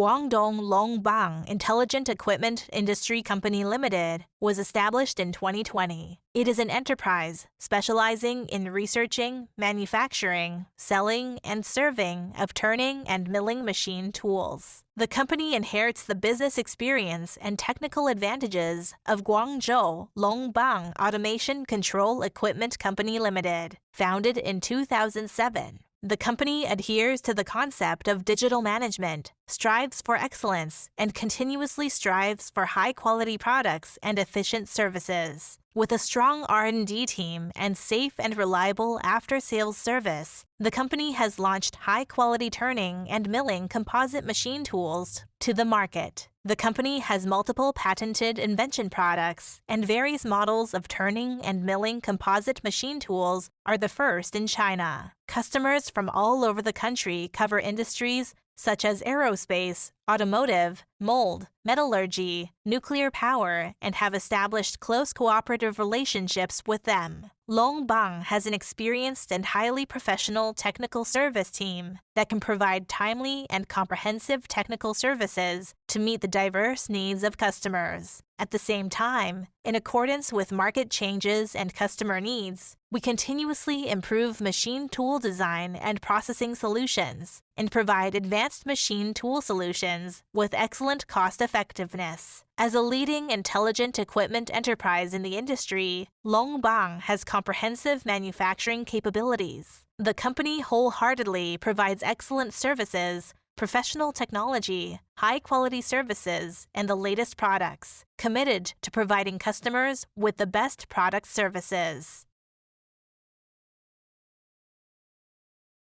Guangdong Longbang Intelligent Equipment Industry Company Limited was established in 2020. It is an enterprise specializing in researching, manufacturing, selling, and serving of turning and milling machine tools. The company inherits the business experience and technical advantages of Guangzhou Longbang Automation Control Equipment Company Limited, founded in 2007. The company adheres to the concept of digital management, strives for excellence, and continuously strives for high-quality products and efficient services. With a strong R&D team and safe and reliable after-sales service, the company has launched high-quality turning and milling composite machine tools to the market. The company has multiple patented invention products, and various models of turning and milling composite machine tools are the first in China. Customers from all over the country cover industries such as aerospace, automotive, mold, metallurgy, nuclear power, and have established close cooperative relationships with them. Longbang has an experienced and highly professional technical service team that can provide timely and comprehensive technical services to meet the diverse needs of customers. At the same time, in accordance with market changes and customer needs, we continuously improve machine tool design and processing solutions and provide advanced machine tool solutions with excellent cost-effectiveness. As a leading intelligent equipment enterprise in the industry, Longbang has comprehensive manufacturing capabilities. The company wholeheartedly provides excellent services, professional technology, high-quality services, and the latest products, committed to providing customers with the best product services.